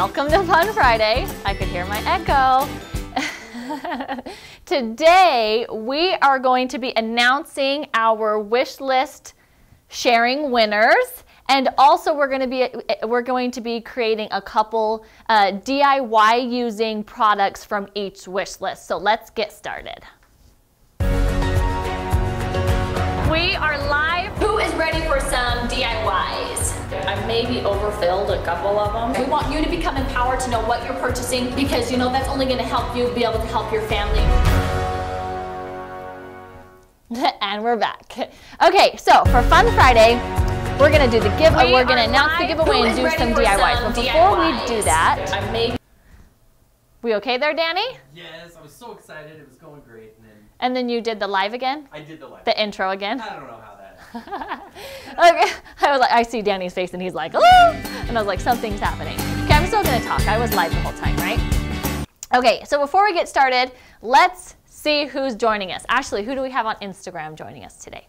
Welcome to Fun Friday. I could hear my echo. Today, we are going to be announcing our wish list sharing winners. And also we're going to be creating a couple DIY using products from each wish list. So let's get started. We are live. Who is ready for some DIYs? I maybe overfilled a couple of them. We want you to become empowered to know what you're purchasing because you know that's only going to help you be able to help your family. And we're back. Okay, so for Fun Friday, we're going to do the giveaway. We're going to announce the giveaway and do some DIYs. But before we do that, we okay there, Danny? Yes, I was so excited. It was going great. And then you did the live again? I did the live. The intro again? I don't know how that. Okay. I was like, I see Danny's face and he's like, oh! And I was like, something's happening. Okay, I'm still gonna talk. I was live the whole time, right? Okay, so before we get started, let's see who's joining us. Ashley, who do we have on Instagram joining us today?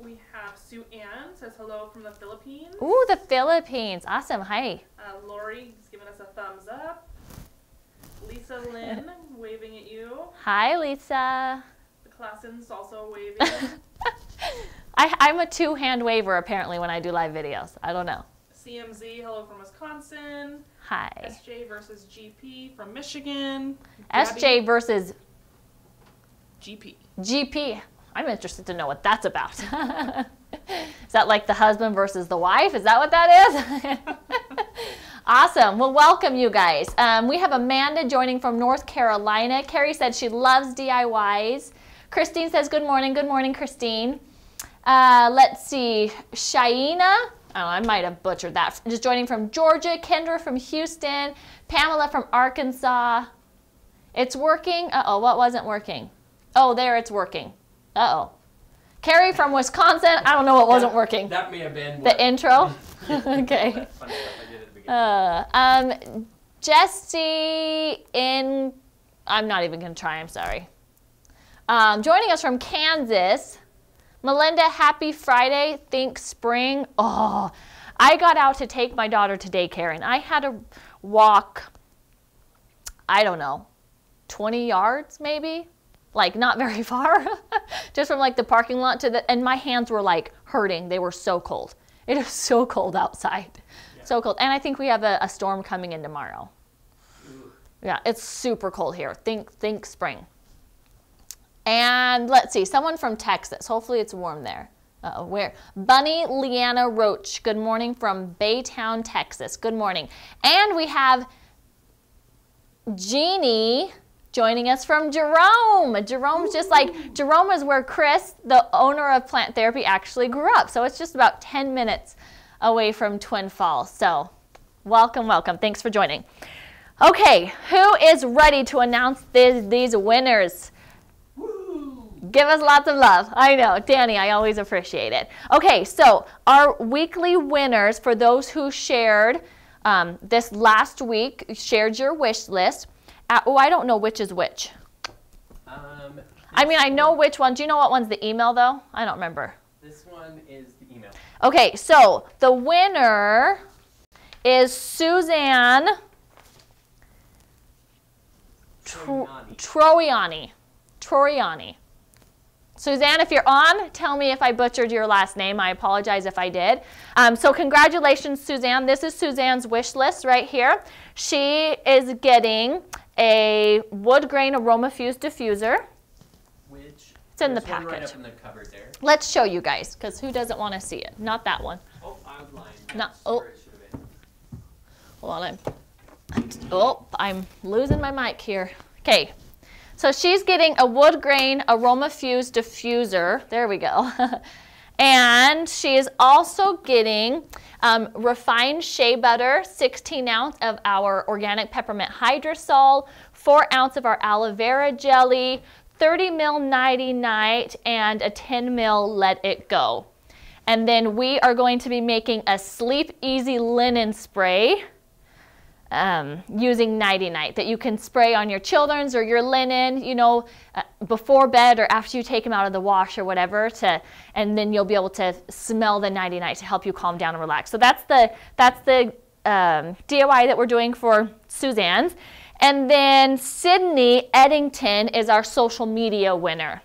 We have Sue Ann, says hello from the Philippines. Ooh, the Philippines. Awesome. Hi. Lori is giving us a thumbs up. Lisa Lynn waving at you. Hi, Lisa. The Classens also waving. I'm a two-hand waver apparently when I do live videos. I don't know. CMZ, hello from Wisconsin. Hi. SJ versus GP from Michigan. SJ Gabby versus GP. GP. I'm interested to know what that's about. Is that like the husband versus the wife? Is that what that is? Awesome. Well, welcome you guys. We have Amanda joining from North Carolina. Carrie said she loves DIYs. Christine says good morning. Good morning, Christine. Let's see. Shaina. Oh, I might have butchered that. Just joining from Georgia. Kendra from Houston. Pamela from Arkansas. It's working. Uh-oh, what wasn't working? Oh, there it's working. Uh-oh. Carrie from Wisconsin. I don't know what wasn't working. That may have been the intro. Okay. Jesse in, I'm not even going to try, I'm sorry. Joining us from Kansas, Melinda, happy Friday, think spring. Oh, I got out to take my daughter to daycare and I had to walk, I don't know, 20 yards maybe? Like not very far, just from like the parking lot to the, and my hands were like hurting. They were so cold. It is so cold outside. Yeah. So cold. And I think we have a storm coming in tomorrow. Ooh. Yeah, it's super cold here. Think spring. And let's see, someone from Texas. Hopefully it's warm there. Uh-oh, where? Bunny Leanna Roach. Good morning from Baytown, Texas. Good morning. And we have Jeannie joining us from Jerome. Jerome's just like, Jerome is where Chris, the owner of Plant Therapy, actually grew up. So it's just about 10 minutes away from Twin Falls. So welcome, welcome. Thanks for joining. Okay, who is ready to announce these winners? Woo. Give us lots of love. I know, Danny, I always appreciate it. Okay, so our weekly winners, for those who shared this last week, shared your wish list. Oh, I don't know which is which. I mean, I know which one. Do you know what one's the email, though? I don't remember. This one is the email. Okay, so the winner is Suzanne Troiani. Suzanne, if you're on, tell me if I butchered your last name. I apologize if I did. So congratulations, Suzanne. This is Suzanne's wish list right here. She is getting a wood grain aroma fused diffuser. Which it's in the package. Right up in the cupboard there. Let's show you guys, because who doesn't want to see it? Not that one. Oh, I was lying. No. Oh. Hold on. I'm losing my mic here. Okay. So she's getting a wood grain aroma fused diffuser. There we go. And she is also getting refined shea butter, 16 ounce of our organic peppermint hydrosol, 4 ounce of our aloe vera jelly, 30 ml nighty night, and a 10 ml let it go. And then we are going to be making a sleep easy linen spray using nighty night that you can spray on your children's or your linen, you know, before bed or after you take them out of the wash or whatever, and then you'll be able to smell the nighty night to help you calm down and relax. So that's the DIY that we're doing for Suzanne's. And then Sydney Eddington is our social media winner.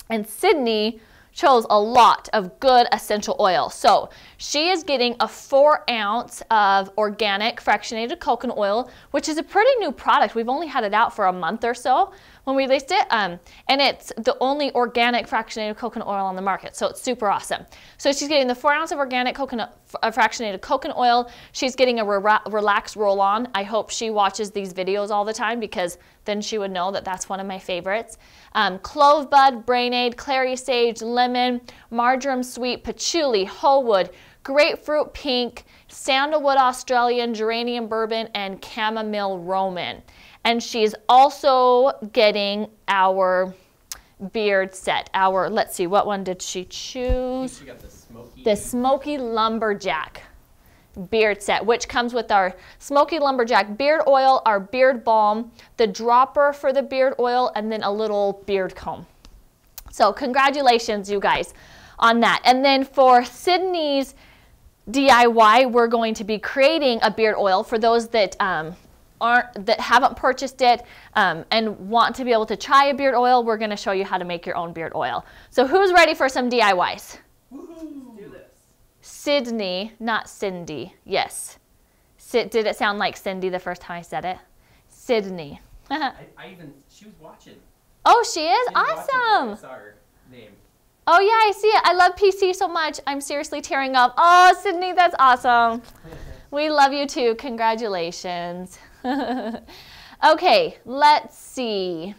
And Sydney chose a lot of good essential oil. So she is getting a 4 ounce of organic fractionated coconut oil, which is a pretty new product. We've only had it out for a month or so when we released it. And it's the only organic fractionated coconut oil on the market. So it's super awesome. So she's getting the 4 ounce of organic fractionated coconut oil. She's getting a relaxed roll-on. I hope she watches these videos all the time because then she would know that that's one of my favorites. Clove bud, brainade, clary sage, lemon, marjoram sweet, patchouli, wholewood, grapefruit pink, sandalwood Australian, geranium bourbon, and chamomile Roman. And she's also getting our beard set. Let's see, what one did she choose? She got the smoky. The Smoky Lumberjack beard set, which comes with our Smoky Lumberjack beard oil, our beard balm, the dropper for the beard oil, and then a little beard comb. So congratulations, you guys, on that. And then for Sydney's DIY, we're going to be creating a beard oil for those that haven't purchased it and want to be able to try a beard oil. We're going to show you how to make your own beard oil. So who's ready for some DIYs? Woohoo! Do this. Sydney, not Cindy. Yes. Did it sound like Cindy the first time I said it? Sydney. She was watching. Oh, she is? She was watching. Awesome. I saw her name. Oh, yeah, I see it. I love PC so much. I'm seriously tearing up. Oh, Sydney, that's awesome. We love you too. Congratulations. Okay, let's see.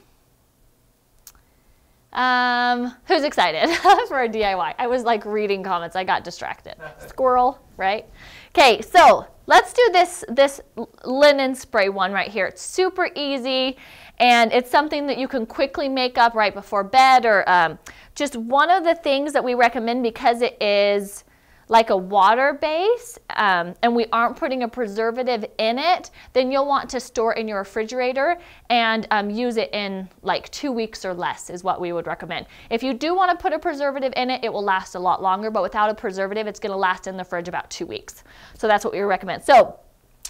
Who's excited for a DIY? I was like reading comments. I got distracted. Squirrel, right? Okay, so let's do this linen spray one right here. It's super easy, and it's something that you can quickly make up right before bed, or just one of the things that we recommend because it is like a water base, and we aren't putting a preservative in it, then you'll want to store it in your refrigerator and use it in like 2 weeks or less is what we would recommend. If you do want to put a preservative in it, it will last a lot longer, but without a preservative, it's going to last in the fridge about 2 weeks. So that's what we recommend. So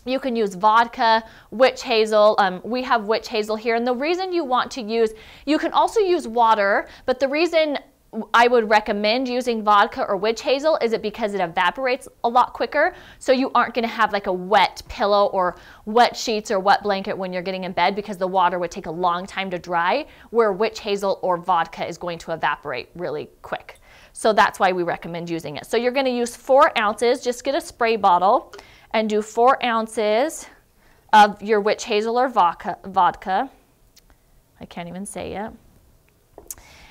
you can use vodka, witch hazel. We have witch hazel here, and the reason you want to use, you can also use water, but the reason I would recommend using vodka or witch hazel is it because it evaporates a lot quicker, so you aren't going to have like a wet pillow or wet sheets or wet blanket when you're getting in bed because the water would take a long time to dry, where witch hazel or vodka is going to evaporate really quick. So that's why we recommend using it. So you're going to use 4 ounces. Just get a spray bottle and do 4 ounces of your witch hazel or vodka. I can't even say it.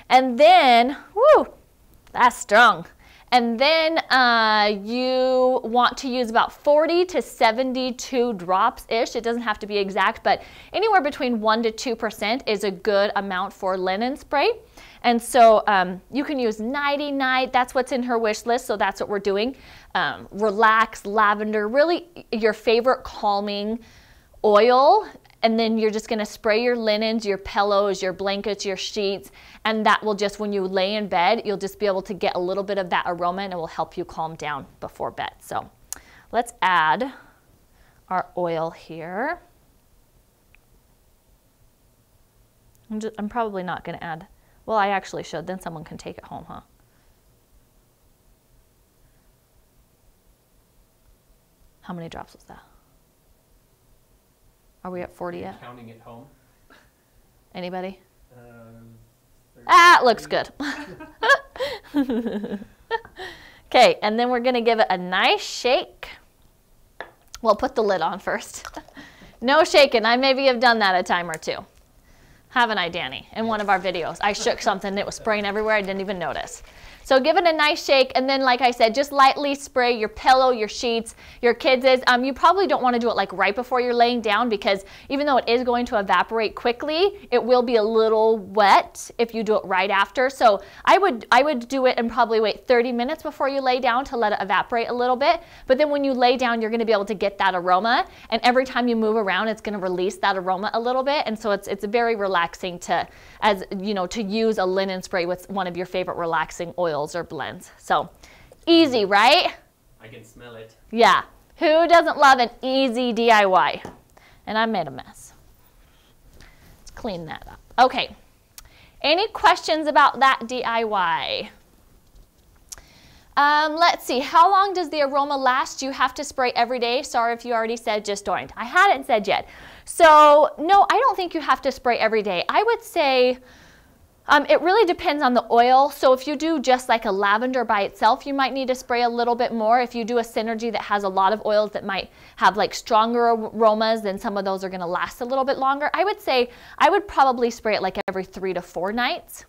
And then, whoo, that's strong. And then you want to use about 40 to 72 drops-ish. It doesn't have to be exact, but anywhere between 1 to 2% is a good amount for linen spray. And so you can use Nighty Night. That's what's in her wish list, so that's what we're doing. Relax, lavender, really your favorite calming oil. And then you're just going to spray your linens, your pillows, your blankets, your sheets, and that will just, when you lay in bed, you'll just be able to get a little bit of that aroma, and it will help you calm down before bed. So let's add our oil here. I'm probably not going to add, well, I actually should, then someone can take it home, huh? How many drops was that? Are we at 40 yet? Counting it home. Anybody? It looks good. Okay, and then we're going to give it a nice shake. We'll put the lid on first. No shaking. I maybe have done that a time or two. Haven't I, Danny? In one of our videos. I shook something. It was spraying everywhere. I didn't even notice. So give it a nice shake, and then like I said, just lightly spray your pillow, your sheets, your kids'. You probably don't want to do it like right before you're laying down, because even though it is going to evaporate quickly, it will be a little wet if you do it right after. So I would do it and probably wait 30 minutes before you lay down to let it evaporate a little bit. But then when you lay down, you're going to be able to get that aroma, and every time you move around, it's going to release that aroma a little bit, and so it's very relaxing to use a linen spray with one of your favorite relaxing oils or blends. So easy, right? I can smell it. Yeah. Who doesn't love an easy DIY? And I made a mess. Let's clean that up. Okay. Any questions about that DIY? Let's see. How long does the aroma last? Do you have to spray every day? Sorry if you already said just don't. I hadn't said yet. So no, I don't think you have to spray every day. I would say it really depends on the oil. So if you do just like a lavender by itself, you might need to spray a little bit more. If you do a synergy that has a lot of oils that might have like stronger aromas, then some of those are going to last a little bit longer. I would say I would probably spray it like every 3 to 4 nights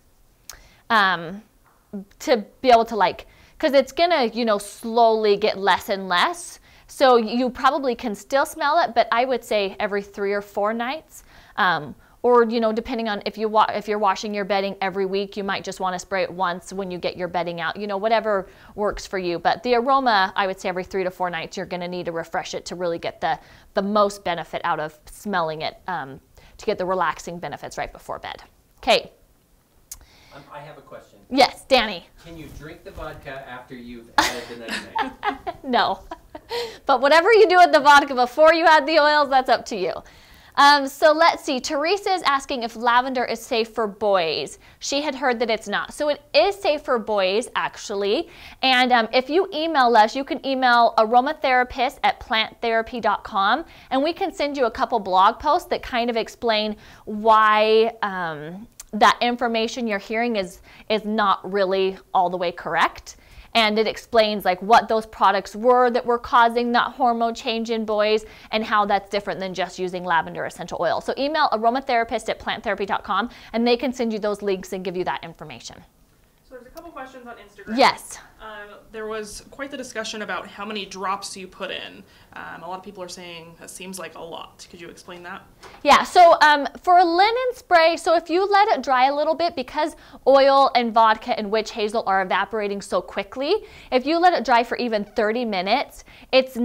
to be able to like, because it's going to, you know, slowly get less and less. So you probably can still smell it, but I would say every 3 or 4 nights. Or, you know, depending on if you're washing your bedding every week, you might just want to spray it once when you get your bedding out, you know, whatever works for you. But the aroma, I would say every 3 to 4 nights, you're going to need to refresh it to really get the most benefit out of smelling it, to get the relaxing benefits right before bed. Okay. I have a question. Yes, Danny. Can you drink the vodka after you've added the nutmeg? No. But whatever you do with the vodka before you add the oils, that's up to you. So let's see. Teresa is asking if lavender is safe for boys. She had heard that it's not. So it is safe for boys, actually. And if you email us, you can email aromatherapist@planttherapy.com, and we can send you a couple blog posts that kind of explain why that information you're hearing is not really all the way correct. And it explains like what those products were that were causing that hormone change in boys and how that's different than just using lavender essential oil. So email aromatherapist@planttherapy.com and they can send you those links and give you that information. So there's a couple questions on Instagram. Yes. There was quite the discussion about how many drops you put in. A lot of people are saying that seems like a lot. Could you explain that? Yeah, so for a linen spray, so if you let it dry a little bit, because oil and vodka and witch hazel are evaporating so quickly, if you let it dry for even 30 minutes, it's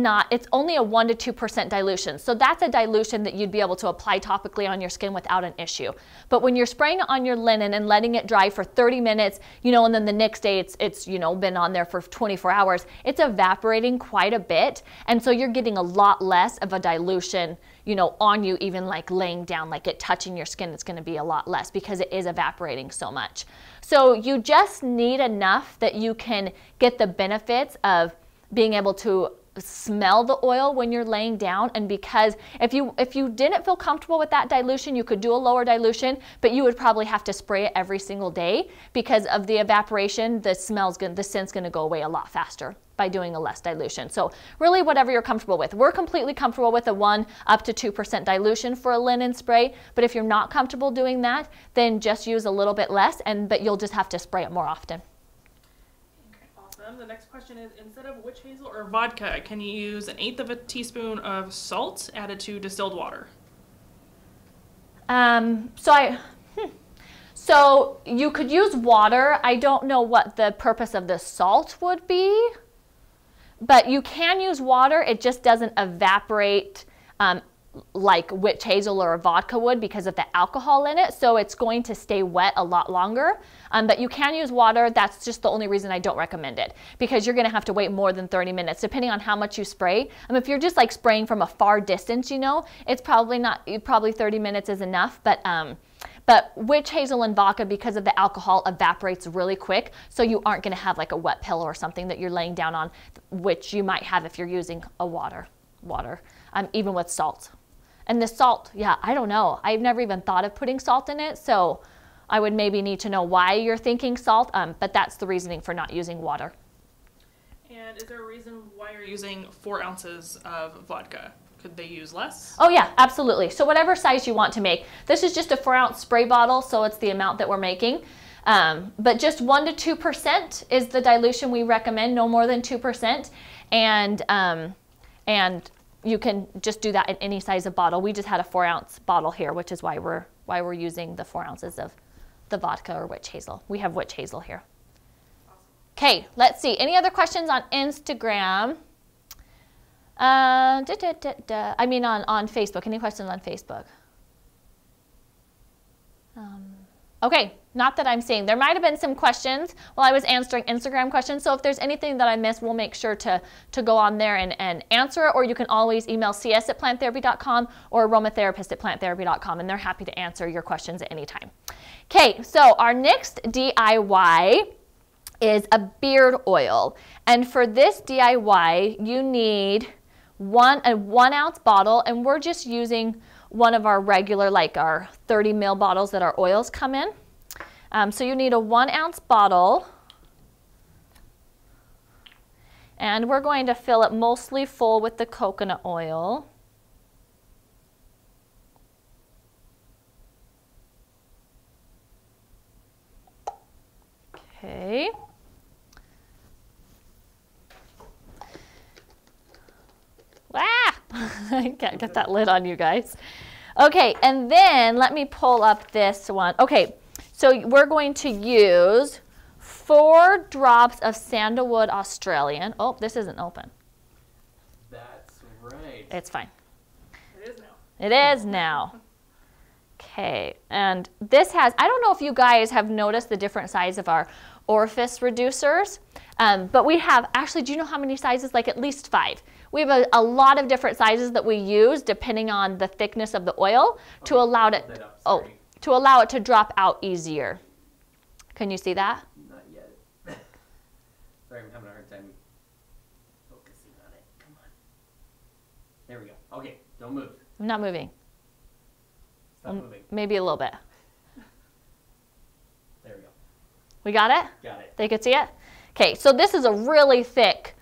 only a 1 to 2% dilution. So that's a dilution that you'd be able to apply topically on your skin without an issue. But when you're spraying it on your linen and letting it dry for 30 minutes, you know, and then the next day it's you know, been on there for 24 hours, it's evaporating quite a bit. And so you're getting a lot less of a dilution, you know, on you, even like laying down, like it touching your skin, it's going to be a lot less because it is evaporating so much. So you just need enough that you can get the benefits of being able to smell the oil when you're laying down. And because if you didn't feel comfortable with that dilution, you could do a lower dilution, but you would probably have to spray it every single day because of the evaporation. The scent's going to go away a lot faster by doing a less dilution. So really whatever you're comfortable with. We're completely comfortable with a 1 up to 2% dilution for a linen spray, but if you're not comfortable doing that, then just use a little bit less, but you'll just have to spray it more often. The next question is, instead of witch hazel or vodka, can you use 1/8 of a teaspoon of salt added to distilled water? So you could use water. I don't know what the purpose of the salt would be, but you can use water. It just doesn't evaporate like witch hazel or a vodka would because of the alcohol in it. So it's going to stay wet a lot longer. But you can use water. That's just the only reason I don't recommend it, because you're going to have to wait more than 30 minutes depending on how much you spray. If you're just like spraying from a far distance, you know, it's probably 30 minutes is enough. But witch hazel and vodka, because of the alcohol, evaporates really quick. So you aren't going to have like a wet pillow or something that you're laying down on, which you might have if you're using a water, even with salt. And the salt, yeah, I don't know. I've never even thought of putting salt in it, so I would maybe need to know why you're thinking salt, but that's the reasoning for not using water. And is there a reason why you're using 4 ounces of vodka? Could they use less? Oh yeah, absolutely. So whatever size you want to make. This is just a 4-ounce spray bottle, so it's the amount that we're making. But just 1 to 2% is the dilution we recommend, no more than 2%. And you can just do that in any size of bottle. We just had a 4-ounce bottle here, which is why we're using the 4 ounces of the vodka or witch hazel. We have witch hazel here. Okay, let's see. Any other questions on Instagram? I mean on Facebook. Any questions on Facebook? Okay, not that I'm seeing. There might have been some questions while I was answering Instagram questions. So if there's anything that I missed, we'll make sure to go on there and answer it. Or you can always email cs@planttherapy.com or aromatherapist@planttherapy.com, and they're happy to answer your questions at any time. Okay, so our next DIY is a beard oil. And for this DIY, you need a 1 ounce bottle, and we're just using one of our regular, like our 30 ml bottles that our oils come in. So you need a 1 ounce bottle, and we're going to fill it mostly full with the coconut oil. Okay. Ah! I can't get that lid on, you guys. Okay, and then let me pull up this one. Okay, so we're going to use 4 drops of sandalwood Australian. Oh, this isn't open. That's right. It's fine. It is now. It is now. Okay, and this has, I don't know if you guys have noticed the different size of our orifice reducers, but we have, actually, do you know how many sizes? Like at least 5. We have a lot of different sizes that we use depending on the thickness of the oil to allow it, to allow it to drop out easier. Can you see that? Not yet. Sorry, I'm having a hard time focusing on it. Come on. There we go. Okay, don't move. I'm not moving. Stop moving. Maybe a little bit. There we go. We got it? Got it. They could see it? Okay, so this is a really thick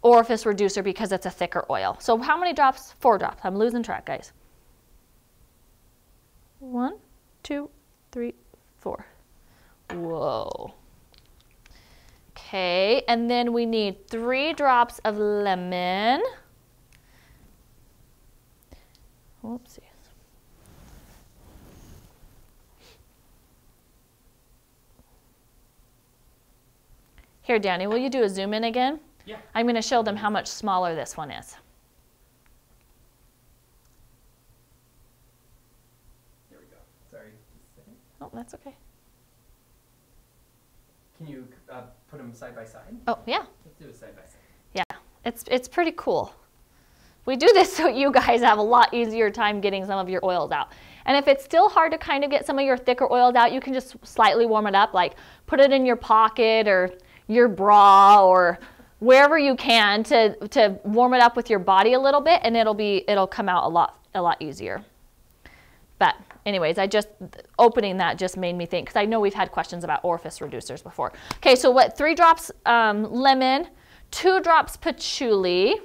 orifice reducer because it's a thicker oil. So how many drops? 4 drops. I'm losing track, guys. 1, 2, 3, 4. Whoa. Okay, and then we need 3 drops of lemon. Whoopsies. Here, Danny, will you do a zoom in again? Yeah. I'm going to show them how much smaller this one is. There we go. Sorry. Oh, that's okay. Can you put them side by side? Oh, yeah. Let's do it side by side. Yeah, it's pretty cool. We do this so you guys have a lot easier time getting some of your oils out. And if it's still hard to kind of get some of your thicker oils out, you can just slightly warm it up, like put it in your pocket or your bra or wherever you can to warm it up with your body a little bit, and it'll come out a lot easier. But anyways, opening that just made me think, because I know we've had questions about orifice reducers before. Okay, so what, 3 drops lemon, 2 drops patchouli.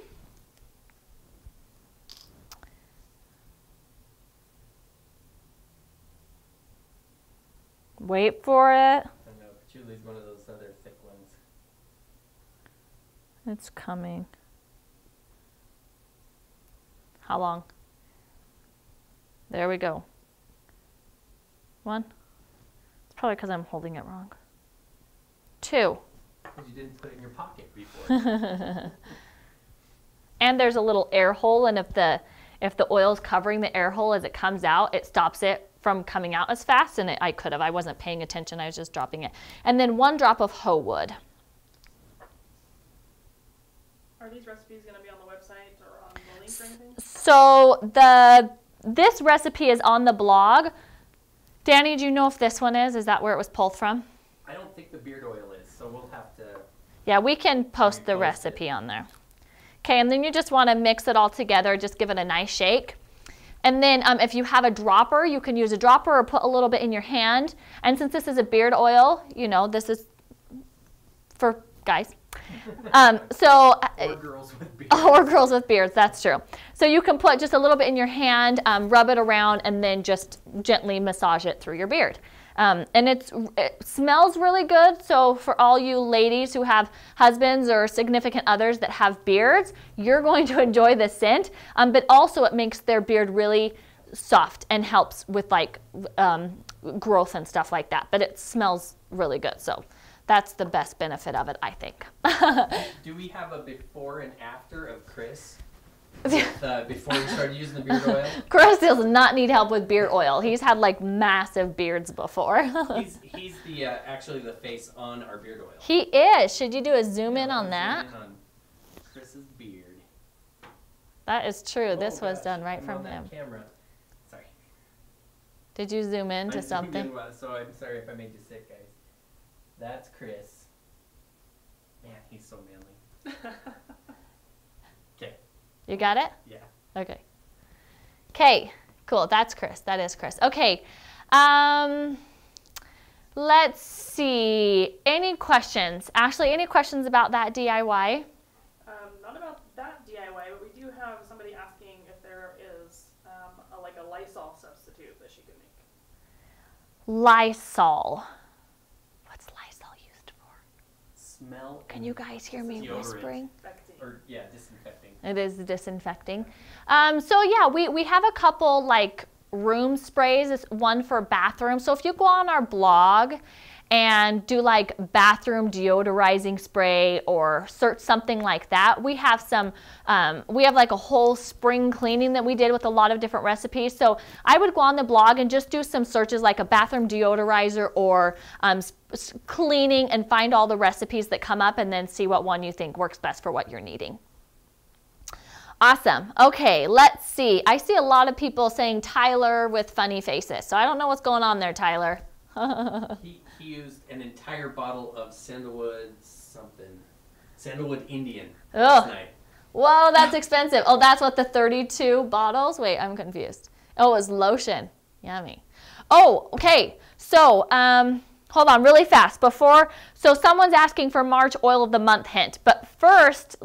Wait for it. I know, patchouli is one of those other thick ones. It's coming. How long? There we go. 1. It's probably because I'm holding it wrong. 2. Because you didn't put it in your pocket before. And there's a little air hole, and if the oil's covering the air hole as it comes out, it stops it from coming out as fast, and I wasn't paying attention, I was just dropping it. And then 1 drop of hoe wood. Are these recipes going to be on the website or on the link or anything? So this recipe is on the blog. Danny, do you know if this one is? Is that where it was pulled from? I don't think the beard oil is, so we'll have to... Yeah, we can post the recipe on there. Okay, and then you just want to mix it all together, just give it a nice shake. And then if you have a dropper, you can use a dropper or put a little bit in your hand. And since this is a beard oil, you know, this is for guys. Or girls with beards. Or girls with beards, that's true. So you can put just a little bit in your hand, rub it around, and then just gently massage it through your beard. And it smells really good, so for all you ladies who have husbands or significant others that have beards, you're going to enjoy the scent, but also it makes their beard really soft and helps with like growth and stuff like that, but it smells really good, so that's the best benefit of it, I think. Do we have a before and after of Chris? before you started using the beard oil? Chris does not need help with beard oil. He's had like massive beards before. he's the actually the face on our beard oil. He is. Should you do a zoom in on that? Zoom in on Chris's beard. That is true. Oh, this was gosh, done right I'm from on that him. Camera. Sorry. Did you zoom in to something? So I'm sorry if I made you sick, guys. That's Chris. Man, he's so manly. Okay. You got it? Yeah. Okay. Okay, cool. That's Chris. That is Chris. Okay. Let's see. Any questions? Ashley, any questions about that DIY? Not about that DIY, but we do have somebody asking if there is like a Lysol substitute that she can make. Lysol. What's Lysol used for? Smell. Can you guys hear me Deodorant. whispering? Or, yeah, disinfecting. It is disinfecting. So yeah, we have a couple like room sprays. It's one for bathroom. So if you go on our blog and do like bathroom deodorizing spray or search something like that, we have some, we have like a whole spring cleaning that we did with a lot of different recipes. So I would go on the blog and just do some searches like a bathroom deodorizer or cleaning and find all the recipes that come up and then see what one you think works best for what you're needing. Awesome. Okay, let's see. I see a lot of people saying Tyler with funny faces. So I don't know what's going on there, Tyler. He used an entire bottle of sandalwood Indian last night. Whoa, that's expensive. Oh, that's what the 32 bottles? Wait, I'm confused. Oh, it was lotion. Yummy. Oh, okay. So, hold on really fast. So someone's asking for March oil of the month hint. But first,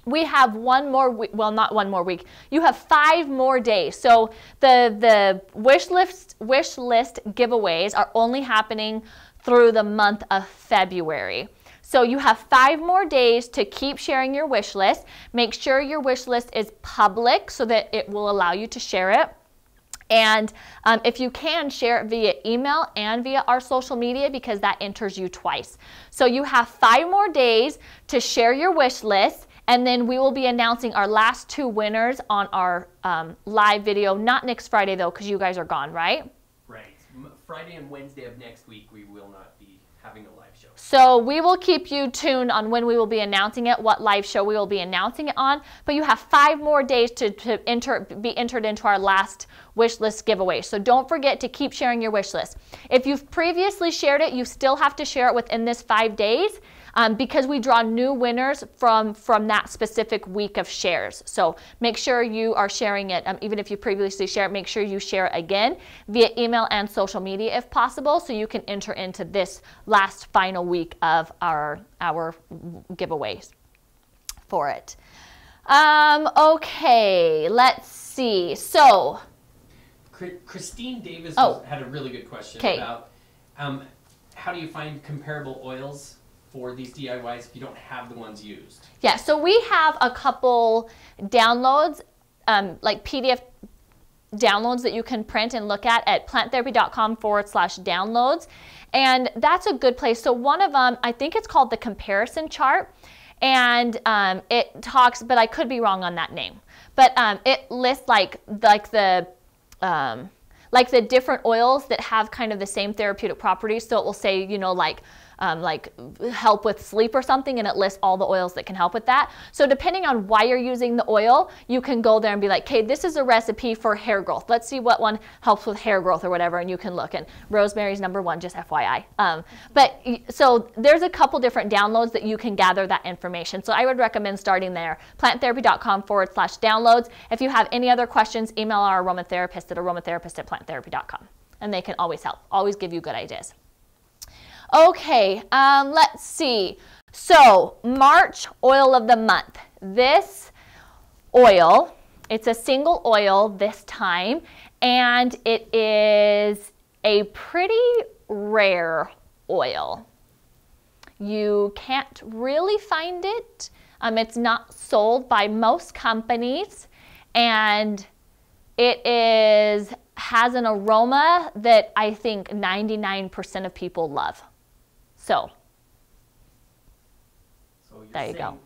we have one more week, well, not one more week. You have 5 more days. So the wish list giveaways are only happening through the month of February. So you have 5 more days to keep sharing your wish list. Make sure your wish list is public so that it will allow you to share it. And if you can, share it via email and via our social media because that enters you twice. So you have 5 more days to share your wish list. And then we will be announcing our last 2 winners on our live video. Not next Friday, though, because you guys are gone, right? Right. Friday and Wednesday of next week, we will not be having a live show. So we will keep you tuned on when we will be announcing it, what live show we will be announcing it on. But you have 5 more days to be entered into our last wish list giveaway. So don't forget to keep sharing your wish list. If you've previously shared it, you still have to share it within this 5 days. Because we draw new winners from that specific week of shares. So make sure you are sharing it. Even if you previously shared it, make sure you share it again via email and social media if possible so you can enter into this last final week of our giveaways for it. Okay, let's see. So Christine Davis had a really good question about how do you find comparable oils for these DIYs if you don't have the ones used? Yeah, so we have a couple downloads, like PDF downloads that you can print and look at planttherapy.com/downloads. And that's a good place. So one of them, I think it's called the comparison chart. And it talks, but I could be wrong on that name. But it lists like the different oils that have kind of the same therapeutic properties. So it will say, you know, like help with sleep or something, and it lists all the oils that can help with that. So depending on why you're using the oil, you can go there and be like, okay, this is a recipe for hair growth. Let's see what one helps with hair growth or whatever, and you can look. And rosemary's #1, just FYI. But so there's a couple different downloads that you can gather that information. So I would recommend starting there, planttherapy.com/downloads. If you have any other questions, email our aromatherapist at aromatherapist@planttherapy.com, and they can always help, always give you good ideas. Okay, let's see. So, March oil of the month. This oil, it's a single oil this time, and it is a pretty rare oil. You can't really find it. It's not sold by most companies, and it has an aroma that I think 99% of people love. So there you go.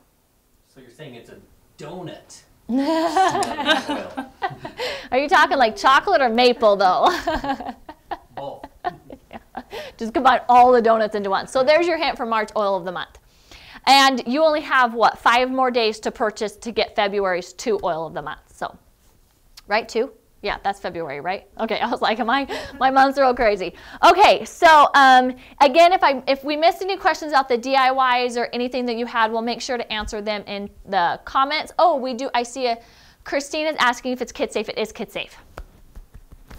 So you're saying it's a donut smelling oil. Are you talking like chocolate or maple though? Both. Yeah. Just combine all the donuts into one. So there's your hint for March oil of the month. And you only have, what, 5 more days to purchase to get February's 2 oil of the month. So, right, 2? Yeah, that's February, right? Okay, I was like, my months are all crazy. Okay, so again, if we missed any questions about the DIYs or anything that you had, we'll make sure to answer them in the comments. Oh, we do. I see Christine is asking if it's kid safe. It is kid safe.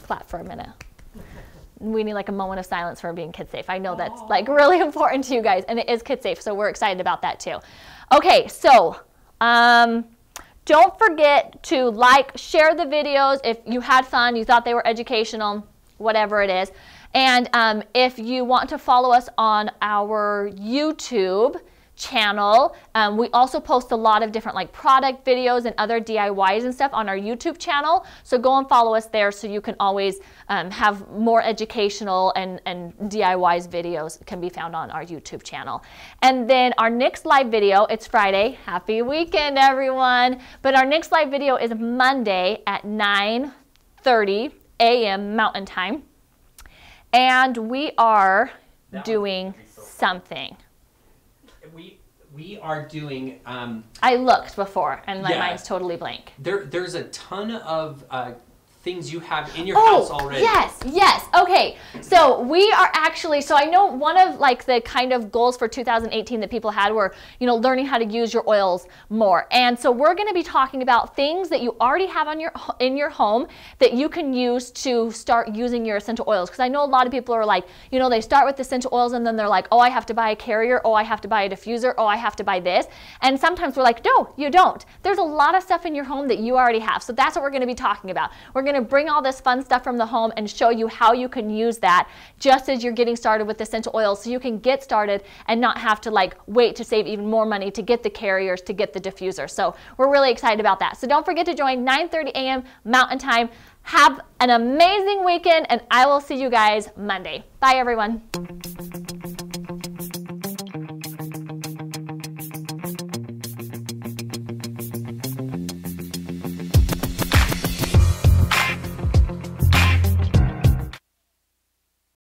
Clap for a minute. We need like a moment of silence for being kid safe. I know that's like really important to you guys, and it is kid safe, so we're excited about that too. Okay, so don't forget to like, share the videos if you had fun, you thought they were educational, whatever it is. And if you want to follow us on our YouTube channel, we also post a lot of different like product videos and other DIYs and stuff on our YouTube channel. So go and follow us there so you can always have more educational and DIYs videos can be found on our YouTube channel. And then our next live video, it's Friday. Happy weekend, everyone. But our next live video is Monday at 9:30 a.m. Mountain Time. And we are doing something. We are doing. I looked before, and my mind's totally blank. There's a ton of things you have in your house already. Yes. Okay, so we are actually. So I know one of like the kind of goals for 2018 that people had were, learning how to use your oils more. And so we're going to be talking about things that you already have in your home that you can use to start using your essential oils. Because I know a lot of people are like, they start with essential oils and then they're like, oh, I have to buy a carrier. Oh, I have to buy a diffuser. Oh, I have to buy this. And sometimes we're like, no, you don't. There's a lot of stuff in your home that you already have. So that's what we're going to be talking about. We're going to bring all this fun stuff from the home and show you how you can use that just as you're getting started with essential oils, so you can get started and not have to like wait to save even more money to get the carriers, to get the diffuser. So we're really excited about that. So don't forget to join 9:30 a.m. Mountain Time. Have an amazing weekend, and I will see you guys Monday. Bye, everyone.